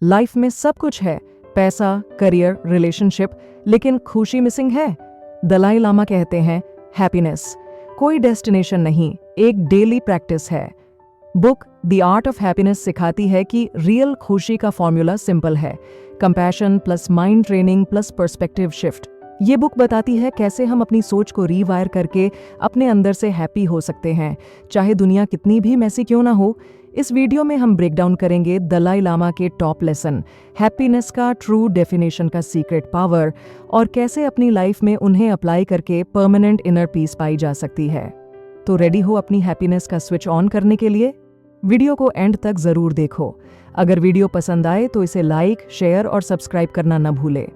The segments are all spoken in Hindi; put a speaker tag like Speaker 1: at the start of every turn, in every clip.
Speaker 1: लाइफ में सब कुछ है, पैसा, करियर, रिलेशनशिप, लेकिन खुशी मिसिंग है। दलाई लामा कहते हैं हैप्पीनेस कोई डेस्टिनेशन नहीं, एक डेली प्रैक्टिस है। Book the art of happiness सिखाती है कि रियल खुशी का फॉर्मूला सिंपल है, compassion plus mind training plus perspective shift. ये बुक बताती है कैसे हम अपनी सोच को रीवायर करके अपने अंदर से हैप्पी हो सकते हैं, चाहे दुनिया कितनी भी मैसी क्यों ना हो। इस वीडियो में हम ब्रेक डाउन करेंगे दलाई लामा के टॉप लेसन, हैप्पीनेस का ट्रू डेफिनेशन का सीक्रेट पावर, और कैसे अपनी लाइफ में उन्हें अप्लाई करके परमानेंट इनर पीस पाई जा सकती है। तो रेडी हो अपनी हैप्पीनेस का स्विच ऑन करने के लिए? वीडियो को एंड तक जरूर देखो। अगर वीडियो पसंद आए तो इसे लाइक, शेयर और सब्सक्राइब करना न भूले।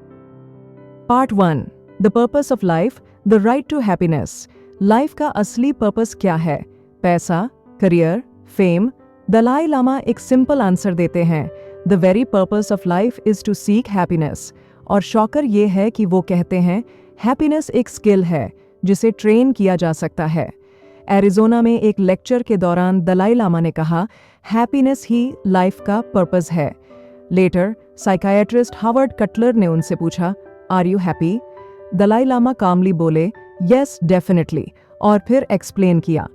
Speaker 1: Part 1, the purpose of life, the right to happiness. Life का असली पर्पस क्या है? पैसा, करियर, फेम? दलाई लामा एक सिंपल आंसर देते हैं, the very purpose of life is to seek happiness. और शॉकर ये है कि वो कहते हैं हैप्पीनेस एक स्किल है जिसे ट्रेन किया जा सकता है। एरिजोना में एक लेक्चर के दौरान दलाई लामा ने कहा हैप्पीनेस ही लाइफ का पर्पस है। लेटर साइकाइट्रिस्ट हावर्ड कटलर ने उनसे पूछा, are you happy? Dalai Lama calmly बोले, यस डेफिनेटली, और फिर एक्सप्लेन किया,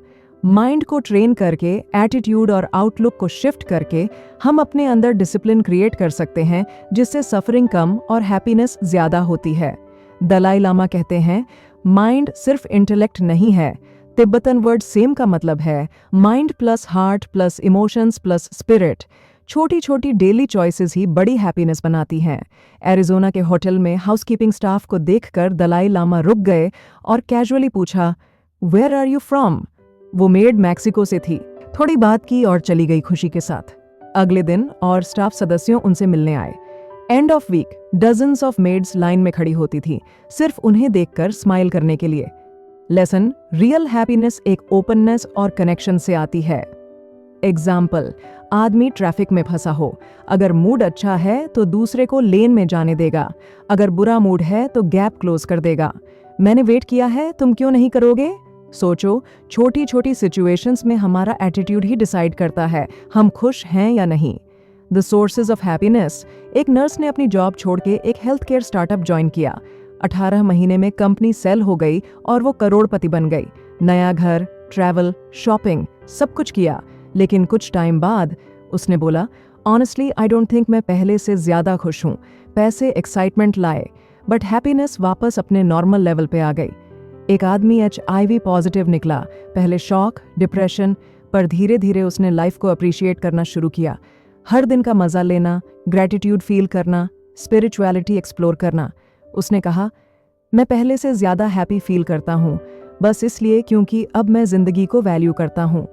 Speaker 1: माइंड को ट्रेन करके, एटीट्यूड और आउटलुक को शिफ्ट करके हम अपने अंदर डिसिप्लिन क्रिएट कर सकते हैं, जिससे सफरिंग कम और हैप्पीनेस ज्यादा होती है। दलाई लामा कहते हैं माइंड सिर्फ इंटेलेक्ट नहीं है, तिब्बतन वर्ड सेम का मतलब है mind plus heart plus emotions plus spirit. छोटी छोटी डेली चॉइसेस ही बड़ी हैप्पीनेस बनाती हैं। एरिजोना के होटल में हाउसकीपिंग स्टाफ को देखकर दलाई लामा रुक गए और कैजुअली पूछा, वेयर आर यू फ्रॉम? वो मेड मैक्सिको से थी। थोड़ी बात की और चली गई खुशी के साथ। अगले दिन और स्टाफ सदस्यों उनसे मिलने आए। End of week dozens of maids line में खड़ी होती थी, सिर्फ उन्हें देखकर स्माइल करने के लिए। लेसन, रियल हैप्पीनेस एक ओपननेस और कनेक्शन से आती है। एग्जाम्पल, आदमी ट्रैफिक में फंसा हो, अगर मूड अच्छा है तो दूसरे को लेन में जाने देगा, अगर बुरा मूड है तो गैप क्लोज कर देगा। मैंने वेट किया है, तुम क्यों नहीं करोगे? सोचो, छोटी छोटी सिचुएशंस में हमारा एटीट्यूड ही डिसाइड करता है हम खुश हैं या नहीं। The sources of happiness. एक नर्स ने अपनी जॉब छोड़ के एक हेल्थ केयर स्टार्टअप ज्वाइन किया। 18 महीने में कंपनी सेल हो गई और वो करोड़पति बन गई। नया घर, ट्रैवल, शॉपिंग, सब कुछ किया। लेकिन कुछ टाइम बाद उसने बोला, ऑनेस्टली आई डोंट थिंक मैं पहले से ज्यादा खुश हूँ। पैसे एक्साइटमेंट लाए, बट हैप्पीनेस वापस अपने नॉर्मल लेवल पे आ गई। एक आदमी HIV पॉजिटिव निकला। पहले शॉक, डिप्रेशन, पर धीरे धीरे उसने लाइफ को अप्रिशिएट करना शुरू किया। हर दिन का मजा लेना, ग्रैटिट्यूड फील करना, स्पिरिचुअलिटी एक्सप्लोर करना। उसने कहा, मैं पहले से ज्यादा हैप्पी फील करता हूँ, बस इसलिए क्योंकि अब मैं जिंदगी को वैल्यू करता हूँ।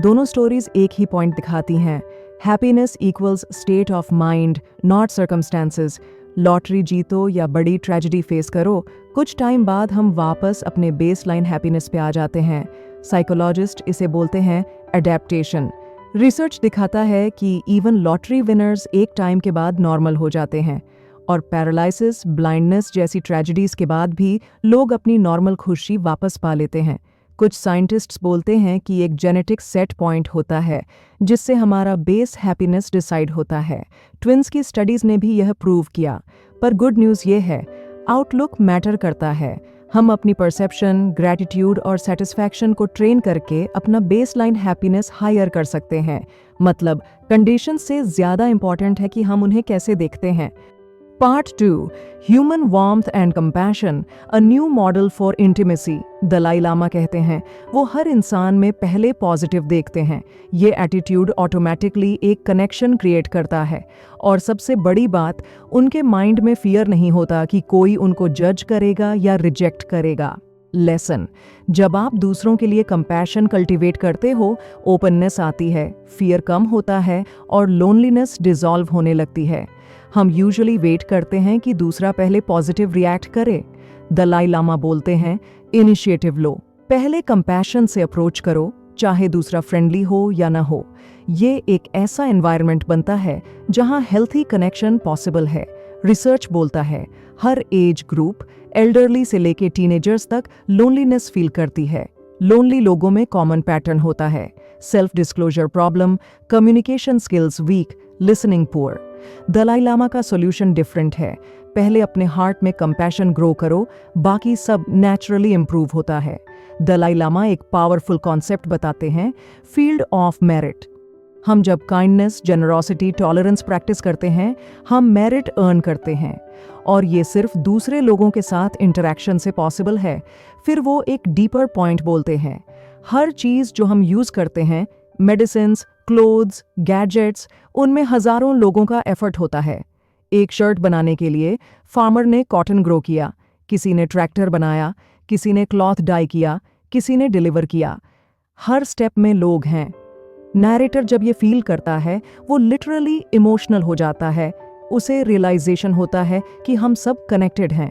Speaker 1: दोनों स्टोरीज एक ही पॉइंट दिखाती हैं, happiness equals state of mind, not circumstances. Lottery जीतो या बड़ी ट्रेजेडी फेस करो, कुछ टाइम बाद हम वापस अपने बेसलाइन हैप्पीनेस पे आ जाते हैं। साइकोलॉजिस्ट इसे बोलते हैं एडेप्टेशन। रिसर्च दिखाता है कि इवन लॉटरी विनर्स एक टाइम के बाद नॉर्मल हो जाते हैं, और पैरालिसिस, ब्लाइंडनेस जैसी ट्रेजेडीज के बाद भी लोग अपनी नॉर्मल खुशी वापस पा लेते हैं। कुछ साइंटिस्ट्स बोलते हैं कि एक जेनेटिक सेट पॉइंट होता है जिससे हमारा बेस हैप्पीनेस डिसाइड होता है। ट्विन्स की स्टडीज ने भी यह प्रूव किया। पर गुड न्यूज़ ये है, आउटलुक मैटर करता है। हम अपनी परसेप्शन, ग्रैटिट्यूड और सेटिस्फैक्शन को ट्रेन करके अपना बेसलाइन हैप्पीनेस हायर कर सकते हैं। मतलब कंडीशन से ज्यादा इंपॉर्टेंट है कि हम उन्हें कैसे देखते हैं। Part 2, Human Warmth and Compassion, a new model for intimacy। Dalai Lama कहते हैं वो हर इंसान में पहले पॉजिटिव देखते हैं। ये एटीट्यूड ऑटोमेटिकली एक कनेक्शन क्रिएट करता है, और सबसे बड़ी बात, उनके माइंड में फियर नहीं होता कि कोई उनको जज करेगा या रिजेक्ट करेगा। लेसन, जब आप दूसरों के लिए कंपैशन कल्टीवेट करते हो, ओपननेस आती है, फियर कम होता है और लोनलीनेस डिसॉल्व होने लगती है। हम यूजुअली वेट करते हैं कि दूसरा पहले पॉजिटिव रिएक्ट करे। दलाई लामा बोलते हैं इनिशिएटिव लो, पहले कंपैशन से अप्रोच करो, चाहे दूसरा फ्रेंडली हो या ना हो। ये एक ऐसा एनवायरनमेंट बनता है जहां हेल्थी कनेक्शन पॉसिबल है। रिसर्च बोलता है हर एज ग्रुप, एल्डरली से लेके टीनेजर्स तक लोनलीनेस फील करती है। लोनली लोगों में कॉमन पैटर्न होता है, self disclosure problem, communication skills weak, listening poor. Dalai Lama का सॉल्यूशन डिफरेंट है। पहले अपने हार्ट में कंपैशन ग्रो करो, बाकी सब नेचुरली इंप्रूव होता है। दलाई लामा एक पावरफुल कॉन्सेप्ट बताते हैं, फील्ड ऑफ मेरिट। हम जब काइंडनेस, जेनरोसिटी, टॉलरेंस प्रैक्टिस करते हैं, हम मेरिट अर्न करते हैं, और ये सिर्फ दूसरे लोगों के साथ इंटरैक्शन से पॉसिबल है। फिर वो एक डीपर पॉइंट बोलते हैं, हर चीज जो हम यूज करते हैं, मेडिसिन्स, क्लोथ्स, गैजेट्स, उनमें हजारों लोगों का एफर्ट होता है। एक शर्ट बनाने के लिए फार्मर ने कॉटन ग्रो किया, किसी ने ट्रैक्टर बनाया, किसी ने क्लॉथ डाई किया, किसी ने डिलीवर किया। हर स्टेप में लोग हैं। नैरेटर जब ये फील करता है, वो लिटरली इमोशनल हो जाता है। उसे रियलाइजेशन होता है कि हम सब कनेक्टेड हैं,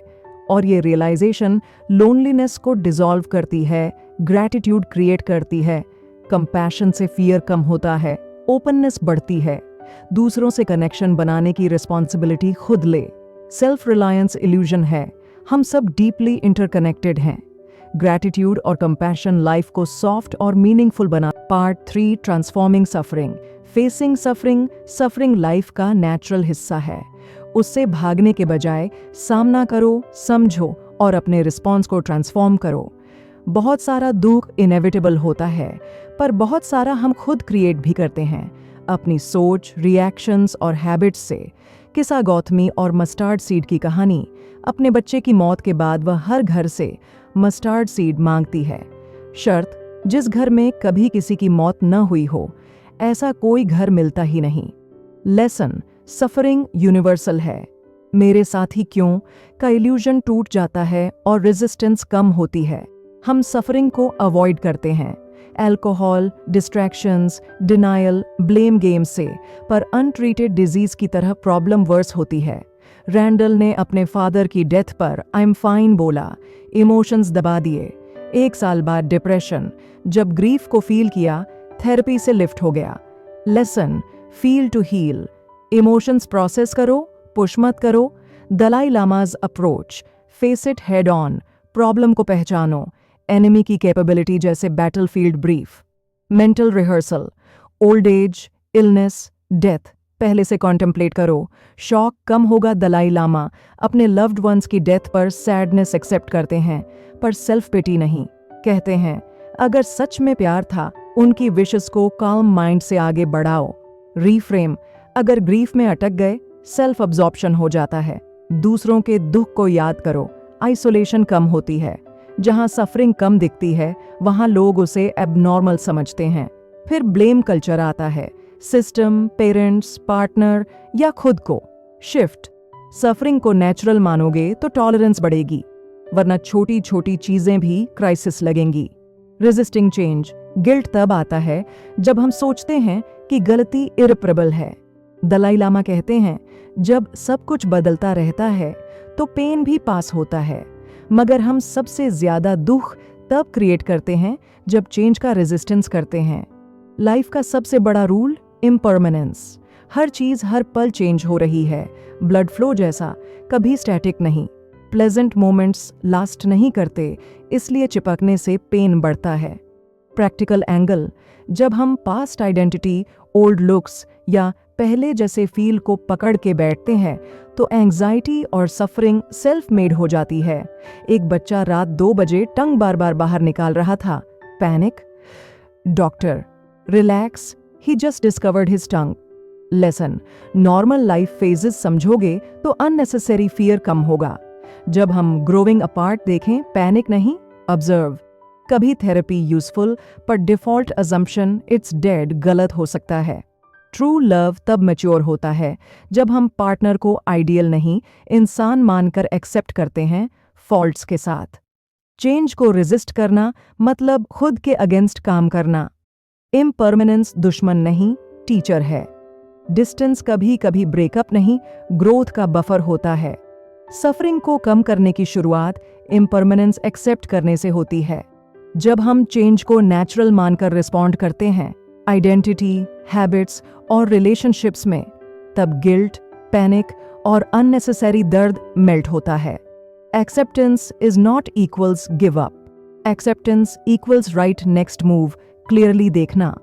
Speaker 1: और ये रियलाइजेशन लोनलीनेस को डिसॉल्व करती है, ग्रैटिट्यूड क्रिएट करती है, कंपैशन से फियर कम होता है, ओपननेस बढ़ती है, दूसरों से कनेक्शन बनाने की रिस्पॉन्सिबिलिटी खुद ले। सेल्फ रिलायंस इल्यूजन है, हम सब डीपली इंटरकनेक्टेड हैं। ग्रैटिट्यूड और कंपैशन लाइफ को सॉफ्ट और मीनिंगफुल बना। Part 3, transforming suffering. Facing suffering, suffering life का नेचुरल हिस्सा है। उससे भागने के बजाय सामना करो, समझो और अपने रिस्पॉन्स को ट्रांसफॉर्म करो। बहुत सारा दुख इनेविटेबल होता है, पर बहुत सारा हम खुद क्रिएट भी करते हैं, अपनी सोच, रिएक्शंस और हैबिट्स से। किस्सा गौतमी और मस्टर्ड सीड की कहानी। अपने बच्चे की मौत के बाद वह हर घर से मस्टर्ड सीड मांगती है। शर्त, जिस घर में कभी किसी की मौत न हुई हो, ऐसा कोई घर मिलता ही नहीं। लेसन, सफरिंग यूनिवर्सल है। मेरे साथ ही क्यों का इल्यूजन टूट जाता है और रेजिस्टेंस कम होती है। हम सफरिंग को अवॉइड करते हैं, alcohol, distractions, denial, blame game से, पर अनट्रीटेड डिजीज की तरह प्रॉब्लम वर्स होती है। रैंडल ने अपने फादर की डेथ पर आई एम फाइन बोला, इमोशंस दबा दिए। 1 साल बाद डिप्रेशन, जब ग्रीफ को फील किया, थेरेपी से लिफ्ट हो गया। Lesson, feel to heal. Emotions process करो, पुश मत करो। Dalai Lama's approach, face it head on, problem को पहचानो, एनिमी की कैपेबिलिटी जैसे battlefield brief. Mental rehearsal, old age, illness, death पहले से कॉन्टेम्पलेट करो। शॉक कम होगा। दलाई लामा अपने लव्ड वंस की डेथ पर सैडनेस एक्सेप्ट करते हैं, पर सेल्फ पिटी नहीं। कहते हैं, अगर सच में प्यार था, उनकी विशेस को काम माइंड से आगे बढ़ाओ। रीफ्रेम, अगर ग्रीफ में अटक गए, सेल्फ अब्जॉर्प्शन हो जाता है। दूसरों के दुख को याद करो, आइसोलेशन कम होती है। जहां सफरिंग कम दिखती है, वहां लोग उसे एबनॉर्मल समझते हैं। फिर ब्लेम कल्चर आता है, सिस्टम, पेरेंट्स, पार्टनर या खुद को। शिफ्ट, सफरिंग को नेचुरल मानोगे तो टॉलरेंस बढ़ेगी, वरना छोटी छोटी चीजें भी क्राइसिस लगेंगी। रेजिस्टिंग चेंज, गिल्ट तब आता है जब हम सोचते हैं कि गलती इररिपरेबल है। दलाई लामा कहते हैं, जब सब कुछ बदलता रहता है तो पेन भी पास होता है, मगर हम सबसे ज्यादा दुख तब क्रिएट करते हैं जब चेंज का रेजिस्टेंस करते हैं। लाइफ का सबसे बड़ा रूल, इम्परमानेंस। हर चीज हर पल चेंज हो रही है, ब्लड फ्लो जैसा, कभी स्टैटिक नहीं। प्लेजेंट मोमेंट्स लास्ट नहीं करते, इसलिए चिपकने से पेन बढ़ता है। प्रैक्टिकल एंगल, जब हम पास्ट आइडेंटिटी, ओल्ड लुक्स या पहले जैसे फील को पकड़ के बैठते हैं तो एंग्जाइटी और सफरिंग सेल्फ मेड हो जाती है। एक बच्चा रात 2 बजे टंग बार बार बाहर निकाल रहा था, panic. Doctor, relax, he just discovered his tongue. Lesson, normal life phases समझोगे तो अननेसेसरी फियर कम होगा। जब हम ग्रोइंग अपार्ट देखें, पैनिक नहीं, ऑब्जर्व। कभी थेरेपी यूजफुल, पर डिफॉल्ट अजम्पशन इट्स डेड गलत हो सकता है। ट्रू लव तब मैच्योर होता है जब हम पार्टनर को आइडियल नहीं, इंसान मानकर एक्सेप्ट करते हैं, फॉल्ट्स के साथ। चेंज को रेजिस्ट करना मतलब खुद के अगेंस्ट काम करना। इम्परमानेंस दुश्मन नहीं, टीचर है। डिस्टेंस कभी कभी ब्रेकअप नहीं, ग्रोथ का बफर होता है। सफरिंग को कम करने की शुरुआत इम्परमानेंस एक्सेप्ट करने से होती है। जब हम चेंज को नेचुरल मानकर रिस्पॉन्ड करते हैं, आइडेंटिटी, हैबिट्स और रिलेशनशिप्स में, तब गिल्ट, पैनिक और अननेसेसरी दर्द मेल्ट होता है। Acceptance is not equals give up. Acceptance equals right next move, clearly देखना।